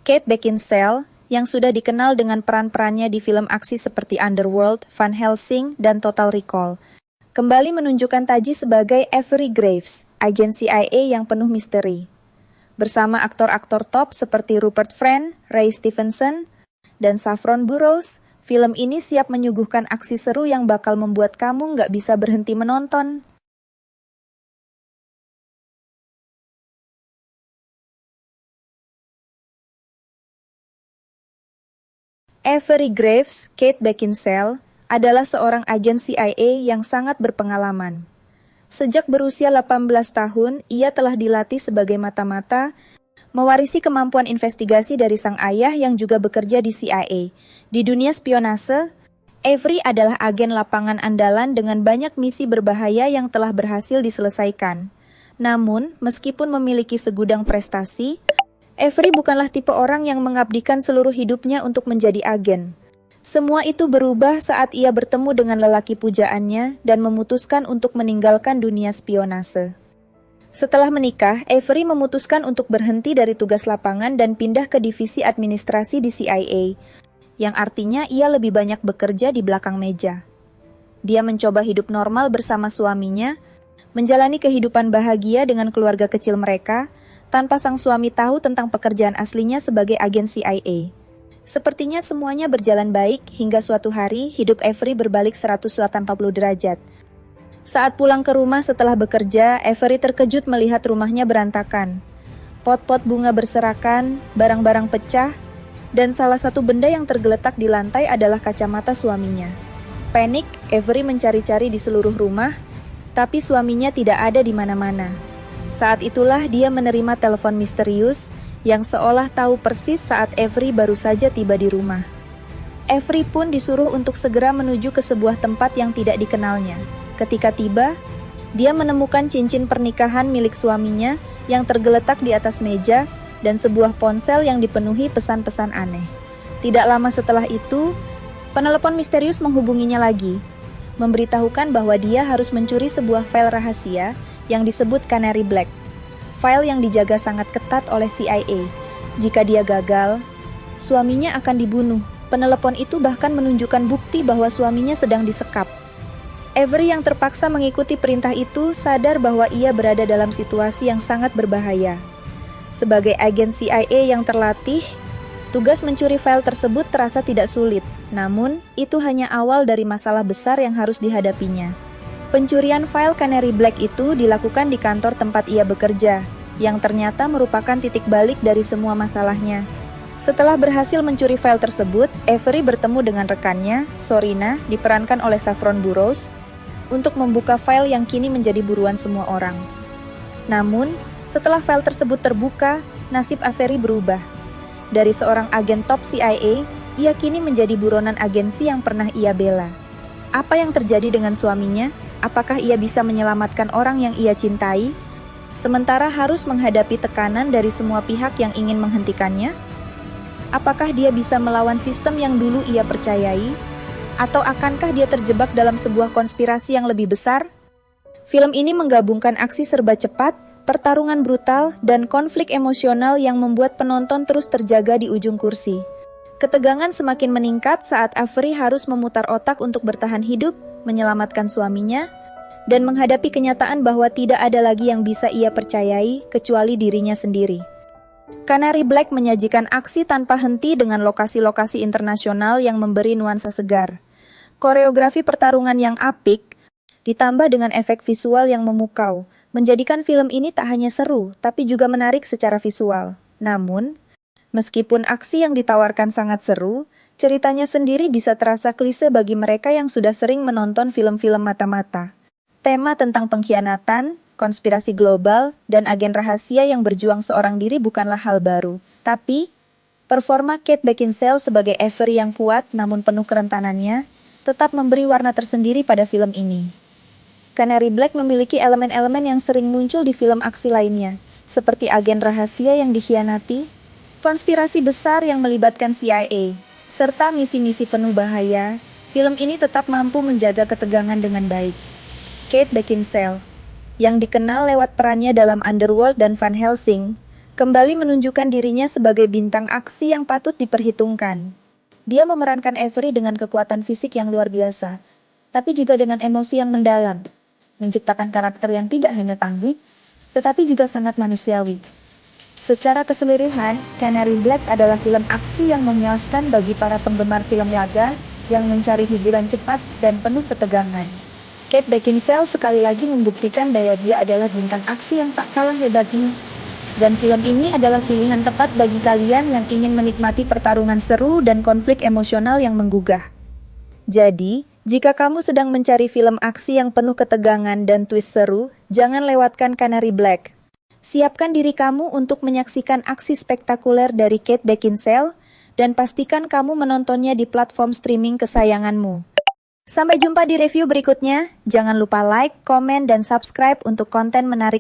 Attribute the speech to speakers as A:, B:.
A: Kate Beckinsale, yang sudah dikenal dengan peran-perannya di film aksi seperti Underworld, Van Helsing, dan Total Recall, kembali menunjukkan Taji sebagai Avery Graves, agen CIA yang penuh misteri. Bersama aktor-aktor top seperti Rupert Friend, Ray Stevenson, dan Saffron Burrows, film ini siap menyuguhkan aksi seru yang bakal membuat kamu nggak bisa berhenti menonton. Avery Graves, Kate Beckinsale, adalah seorang agen CIA yang sangat berpengalaman. Sejak berusia 18 tahun, ia telah dilatih sebagai mata-mata, mewarisi kemampuan investigasi dari sang ayah yang juga bekerja di CIA. Di dunia spionase, Avery adalah agen lapangan andalan dengan banyak misi berbahaya yang telah berhasil diselesaikan. Namun, meskipun memiliki segudang prestasi, Avery bukanlah tipe orang yang mengabdikan seluruh hidupnya untuk menjadi agen. Semua itu berubah saat ia bertemu dengan lelaki pujaannya dan memutuskan untuk meninggalkan dunia spionase. Setelah menikah, Avery memutuskan untuk berhenti dari tugas lapangan dan pindah ke divisi administrasi di CIA, yang artinya ia lebih banyak bekerja di belakang meja. Dia mencoba hidup normal bersama suaminya, menjalani kehidupan bahagia dengan keluarga kecil mereka, tanpa sang suami tahu tentang pekerjaan aslinya sebagai agen CIA. Sepertinya semuanya berjalan baik hingga suatu hari hidup Avery berbalik 180 derajat. Saat pulang ke rumah setelah bekerja, Avery terkejut melihat rumahnya berantakan. Pot-pot bunga berserakan, barang-barang pecah, dan salah satu benda yang tergeletak di lantai adalah kacamata suaminya. Panik, Avery mencari-cari di seluruh rumah, tapi suaminya tidak ada di mana-mana. Saat itulah dia menerima telepon misterius yang seolah tahu persis saat Avery baru saja tiba di rumah. Avery pun disuruh untuk segera menuju ke sebuah tempat yang tidak dikenalnya. Ketika tiba, dia menemukan cincin pernikahan milik suaminya yang tergeletak di atas meja dan sebuah ponsel yang dipenuhi pesan-pesan aneh. Tidak lama setelah itu, penelepon misterius menghubunginya lagi, memberitahukan bahwa dia harus mencuri sebuah file rahasia yang disebut Canary Black, file yang dijaga sangat ketat oleh CIA. Jika dia gagal, suaminya akan dibunuh. Penelepon itu bahkan menunjukkan bukti bahwa suaminya sedang disekap. Avery yang terpaksa mengikuti perintah itu sadar bahwa ia berada dalam situasi yang sangat berbahaya. Sebagai agen CIA yang terlatih, tugas mencuri file tersebut terasa tidak sulit. Namun, itu hanya awal dari masalah besar yang harus dihadapinya. Pencurian file Canary Black itu dilakukan di kantor tempat ia bekerja, yang ternyata merupakan titik balik dari semua masalahnya. Setelah berhasil mencuri file tersebut, Avery bertemu dengan rekannya, Sorina, diperankan oleh Saffron Burrows, untuk membuka file yang kini menjadi buruan semua orang. Namun, setelah file tersebut terbuka, nasib Avery berubah. Dari seorang agen top CIA, ia kini menjadi buronan agensi yang pernah ia bela. Apa yang terjadi dengan suaminya? Apakah ia bisa menyelamatkan orang yang ia cintai, sementara harus menghadapi tekanan dari semua pihak yang ingin menghentikannya? Apakah dia bisa melawan sistem yang dulu ia percayai? Atau akankah dia terjebak dalam sebuah konspirasi yang lebih besar? Film ini menggabungkan aksi serba cepat, pertarungan brutal, dan konflik emosional yang membuat penonton terus terjaga di ujung kursi. Ketegangan semakin meningkat saat Avery harus memutar otak untuk bertahan hidup, menyelamatkan suaminya, dan menghadapi kenyataan bahwa tidak ada lagi yang bisa ia percayai kecuali dirinya sendiri. Canary Black menyajikan aksi tanpa henti dengan lokasi-lokasi internasional yang memberi nuansa segar. Koreografi pertarungan yang apik, ditambah dengan efek visual yang memukau, menjadikan film ini tak hanya seru, tapi juga menarik secara visual. Namun, meskipun aksi yang ditawarkan sangat seru, ceritanya sendiri bisa terasa klise bagi mereka yang sudah sering menonton film-film mata-mata. Tema tentang pengkhianatan, konspirasi global, dan agen rahasia yang berjuang seorang diri bukanlah hal baru. Tapi, performa Kate Beckinsale sebagai Avery yang kuat namun penuh kerentanannya, tetap memberi warna tersendiri pada film ini. Canary Black memiliki elemen-elemen yang sering muncul di film aksi lainnya, seperti agen rahasia yang dikhianati, konspirasi besar yang melibatkan CIA, serta misi-misi penuh bahaya. Film ini tetap mampu menjaga ketegangan dengan baik. Kate Beckinsale, yang dikenal lewat perannya dalam Underworld dan Van Helsing, kembali menunjukkan dirinya sebagai bintang aksi yang patut diperhitungkan. Dia memerankan Avery dengan kekuatan fisik yang luar biasa, tapi juga dengan emosi yang mendalam, menciptakan karakter yang tidak hanya tangguh, tetapi juga sangat manusiawi. Secara keseluruhan, Canary Black adalah film aksi yang memuaskan bagi para penggemar film laga yang mencari hiburan cepat dan penuh ketegangan. Kate Beckinsale sekali lagi membuktikan bahwa dia adalah bintang aksi yang tak kalah hebatnya. Dan film ini adalah pilihan tepat bagi kalian yang ingin menikmati pertarungan seru dan konflik emosional yang menggugah. Jadi, jika kamu sedang mencari film aksi yang penuh ketegangan dan twist seru, jangan lewatkan Canary Black. Siapkan diri kamu untuk menyaksikan aksi spektakuler dari Kate Beckinsale, dan pastikan kamu menontonnya di platform streaming kesayanganmu. Sampai jumpa di review berikutnya. Jangan lupa like, komen, dan subscribe untuk konten menarik